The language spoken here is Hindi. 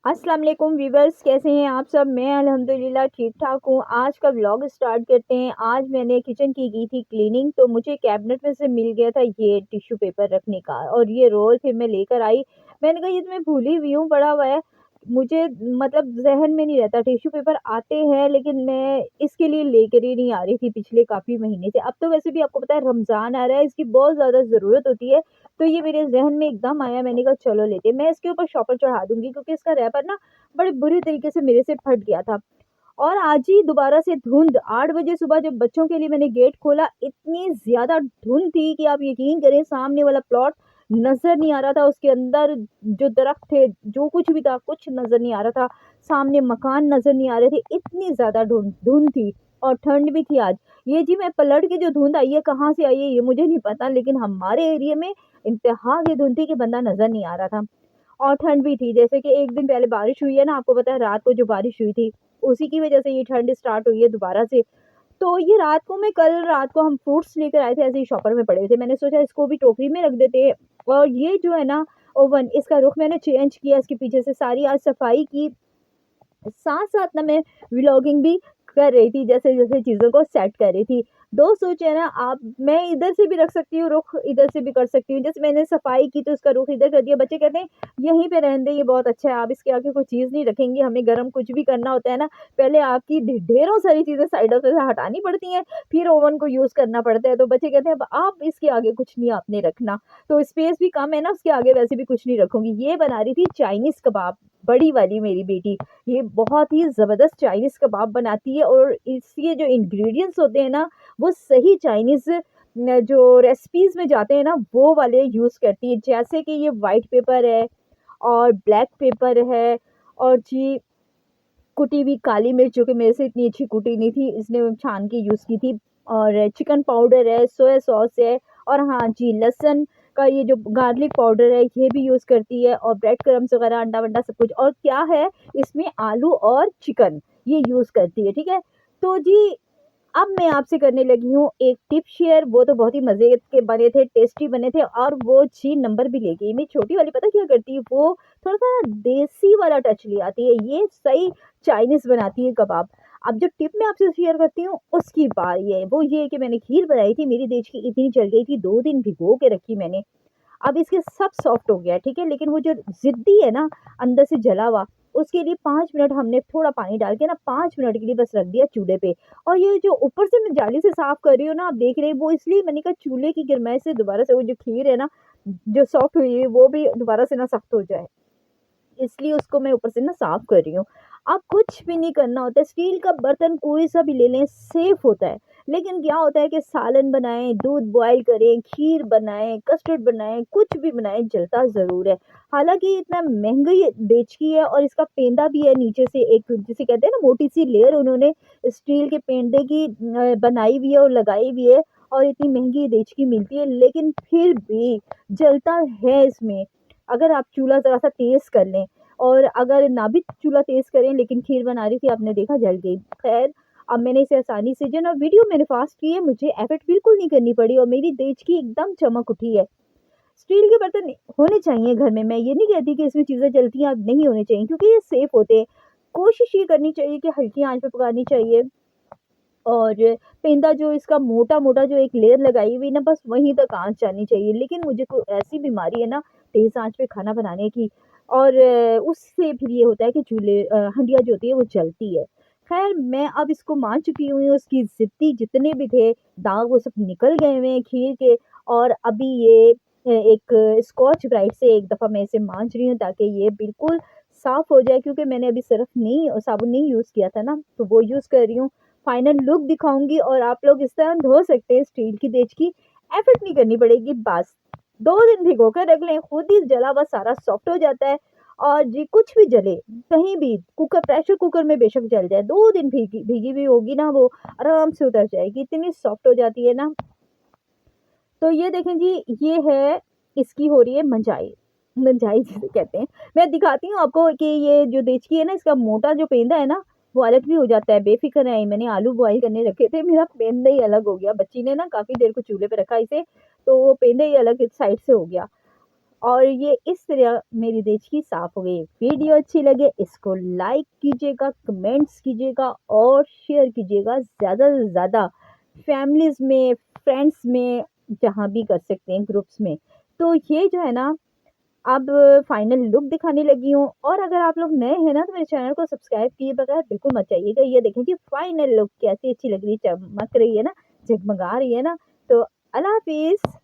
अस्सलाम वालेकुम व्यूवर्स, कैसे हैं आप सब। मैं अल्हम्दुलिल्लाह ठीक ठाक हूँ। आज का व्लॉग स्टार्ट करते हैं। आज मैंने किचन की थी क्लीनिंग, तो मुझे कैबिनेट में से मिल गया था ये टिश्यू पेपर रखने का और ये रोल फिर मैं लेकर आई। मैंने कहा ये तो मैं भूली हुई हूँ, पड़ा हुआ है। मुझे मतलब जहन में नहीं रहता, टिश्यू पेपर आते हैं लेकिन मैं इसके लिए लेकर ही नहीं आ रही थी पिछले काफ़ी महीने से। अब तो वैसे भी आपको पता है रमज़ान आ रहा है, इसकी बहुत ज़्यादा ज़रूरत होती है। तो ये मेरे ज़हन में एकदम आया, मैंने कहा चलो लेते हैं। मैं इसके ऊपर शॉपर चढ़ा दूँगी क्योंकि इसका रैपर ना बड़े बुरी तरीके से मेरे से फट गया था। और आज ही दोबारा से धुंध 8 बजे सुबह जब बच्चों के लिए मैंने गेट खोला, इतनी ज़्यादा धुंध थी कि आप यकीन करें सामने वाला प्लॉट नज़र नहीं आ रहा था। उसके अंदर जो दरख्त थे, जो कुछ भी था, कुछ नज़र नहीं आ रहा था। सामने मकान नज़र नहीं आ रहे थे, इतनी ज़्यादा धुंध धुंध थी और ठंड भी थी आज। ये जी मैं पलट के जो धुंध आई है, कहाँ से आई है ये मुझे नहीं पता, लेकिन हमारे एरिया में इंतहा की धुंध थी कि बंदा नज़र नहीं आ रहा था। और ठंड भी थी, जैसे कि 1 दिन पहले बारिश हुई है ना, आपको पता है रात को जो बारिश हुई थी, उसी की वजह से ये ठंड स्टार्ट हुई है दोबारा से। तो ये रात को मैं कल रात को हम फ्रूट्स लेकर आए थे, ऐसे ही शॉपर में पड़े थे। मैंने सोचा इसको भी टोकरी में रख देते हैं। और ये जो है ना ओवन, इसका रुख मैंने चेंज किया, इसके पीछे से सारी आज सफाई की। साथ-साथ ना मैं व्लॉगिंग भी कर रही थी, जैसे-जैसे चीज़ों को सेट कर रही थी। 2 स्विच है ना, आप मैं इधर से भी रख सकती हूँ रुख, इधर से भी कर सकती हूँ। जैसे मैंने सफाई की तो इसका रुख इधर कर दिया। बच्चे कहते हैं यहीं पे रहने दें, ये बहुत अच्छा है, आप इसके आगे कोई चीज़ नहीं रखेंगी, हमें गरम कुछ भी करना होता है ना, पहले आपकी ढेरों सारी चीज़ें साइडों से हटानी पड़ती हैं, फिर ओवन को यूज़ करना पड़ता है। तो बच्चे कहते हैं अब आप इसके आगे कुछ नहीं आपने रखना। तो स्पेस भी कम है ना, उसके आगे वैसे भी कुछ नहीं रखूँगी। ये बना रही थी चाइनीज़ कबाब, बड़ी वाली मेरी बेटी। ये बहुत ही ज़बरदस्त चाइनीज़ कबाब बनाती है और इसके जो इंग्रीडिएंट्स होते हैं ना, वो सही चाइनीज़ न जो रेसिपीज़ में जाते हैं ना, वो वाले यूज़ करती है। जैसे कि ये व्हाइट पेपर है और ब्लैक पेपर है और जी कुटी हुई काली मिर्च, जो कि मेरे से इतनी अच्छी कुटी नहीं थी, इसने छान के यूज़ की थी। और चिकन पाउडर है, सोया सॉस है और हाँ जी, लहसुन का ये जो गार्लिक पाउडर है, ये भी यूज़ करती है और ब्रेड क्रम्ब्स वगैरह, अंडा-वंडा सब कुछ। और क्या है, इसमें आलू और चिकन ये यूज़ करती है, ठीक है? तो जी अब मैं आपसे करने लगी हूँ एक टिप शेयर। वो तो बहुत ही मज़े के बने थे, टेस्टी बने थे और वो जी नंबर भी ले गई। मेरी छोटी वाली पता क्या करती है, वो थोड़ा-सा देसी वाला टच ले आती है, ये सही चाइनीज़ बनाती है कबाब। अब जो टिप मैं आपसे शेयर करती हूँ, उसकी बारी है। वो ये है कि मैंने खीर बनाई थी, मेरी देश की इतनी जल गई थी, 2 दिन भिगो के रखी मैंने। अब इसके सब सॉफ्ट हो गया है, ठीक है? लेकिन वो जो ज़िद्दी है ना, अंदर से जला हुआ, उसके लिए 5 मिनट हमने थोड़ा पानी डाल के ना 5 मिनट के लिए बस रख दिया चूल्हे पे। और ये जो ऊपर से मैं जाली से साफ़ कर रही हूँ ना, आप देख रहे हैं, वो इसलिए मैंने कहा चूल्हे की गरमाइश से दोबारा से वो जो खीर है ना, जो सॉफ्ट हुई है, वो भी दोबारा से ना सख्त हो जाए। इसलिए उसको मैं ऊपर से ना साफ़ कर रही हूँ। अब कुछ भी नहीं करना होता है, स्टील का बर्तन कोई-सा भी ले लें, सेफ़ होता है। लेकिन क्या होता है कि सालन बनाएँ, दूध बॉयल करें, खीर बनाएँ, कस्टर्ड बनाएँ, कुछ भी बनाएँ, जलता ज़रूर है। हालाँकि इतना महँगी देचकी है और इसका पेंदा भी है नीचे से, एक जिसे कहते हैं ना मोटी-सी लेयर उन्होंने स्टील के पेंदे की बनाई हुई है और लगाई हुई है और इतनी महँगी देचकी मिलती है, लेकिन फिर भी जलता है इसमें। अगर आप चूल्हा ज़रा-सा तेज़ कर लें और अगर ना भी चूल्हा तेज़ करें, लेकिन खीर बना रही थी, आपने देखा जल गई। ख़ैर, अब मैंने इसे आसानी से जो ना वीडियो मैंने फ़ास्ट की है, मुझे एफ़र्ट बिल्कुल नहीं करनी पड़ी और मेरी देचकी एकदम चमक उठी है। स्टील के बर्तन होने चाहिए घर में, मैं ये नहीं कहती कि इसमें चीज़ें जलती हैं, अब नहीं होने चाहिए क्योंकि ये सेफ़ होते हैं। कोशिश ये करनी चाहिए कि हल्की आँच पे पकानी चाहिए और पेंदा जो इसका मोटा-मोटा जो एक लेयर लगाई हुई ना, बस वहीं तक आँच जानी चाहिए। लेकिन मुझे को ऐसी बीमारी है ना तेज़ आँच पे खाना बनाने की, और उससे फिर ये होता है कि हंडिया जो होती है वो जलती है। ख़ैर मैं अब इसको मान चुकी हुई हूँ, उसकी ज़िद्दी जितने भी थे दाग वो सब निकल गए हुए हैं खीर के। और अभी ये एक स्कॉच ब्राइट से एक दफ़ा मैं इसे मांज रही हूँ ताकि ये बिल्कुल साफ़ हो जाए, क्योंकि मैंने अभी सर्फ़ नहीं और साबुन नहीं यूज़ किया था ना, तो वो यूज़ कर रही हूँ। फाइनल लुक दिखाऊँगी और आप लोग इस तरह धो सकते हैं स्टील की देचकी, एफर्ट नहीं करनी पड़ेगी बस। 2 दिन भिगो कर रख लें, खुद ही जला हुआ सारा सॉफ्ट हो जाता है। और जी कुछ भी जले, कहीं भी कुकर प्रेशर कुकर में बेशक जल जाए, 2 दिन भीगी भीगी हुई होगी ना, वो आराम से उतर जाएगी, इतनी सॉफ्ट हो जाती है ना। तो ये देखें जी, ये है, इसकी हो रही है मंजाई, मंजाई जिसे कहते हैं। मैं दिखाती हूँ आपको कि ये जो देचकी है ना, इसका मोटा जो पेंदा है ना, वो अलग भी हो जाता है। बेफ़िक्र रहें, मैंने आलू बॉयल करने रखे थे, मेरा पेंदा ही अलग हो गया। बच्ची ने ना काफ़ी देर को चूल्हे पे रखा इसे, तो वो पेंदा ही अलग इस साइड से हो गया। और ये इस तरह मेरी देचकी साफ़ हो गई। वीडियो अच्छी लगे इसको लाइक कीजिएगा, कमेंट्स कीजिएगा और शेयर कीजिएगा ज़्यादा से ज़्यादा फैमिलीज़ में, फ्रेंड्स में, जहाँ भी कर सकते हैं ग्रुप्स में। तो ये जो है ना अब फाइनल लुक दिखाने लगी हूँ और अगर आप लोग नए हैं ना तो मेरे चैनल को सब्सक्राइब किए बगैर बिल्कुल मत जाइएगा। ये देखें कि फाइनल लुक कैसी अच्छी लग रही है, चमक रही है ना, जगमगा रही है ना। तो अल्लाह हाफ़िज़।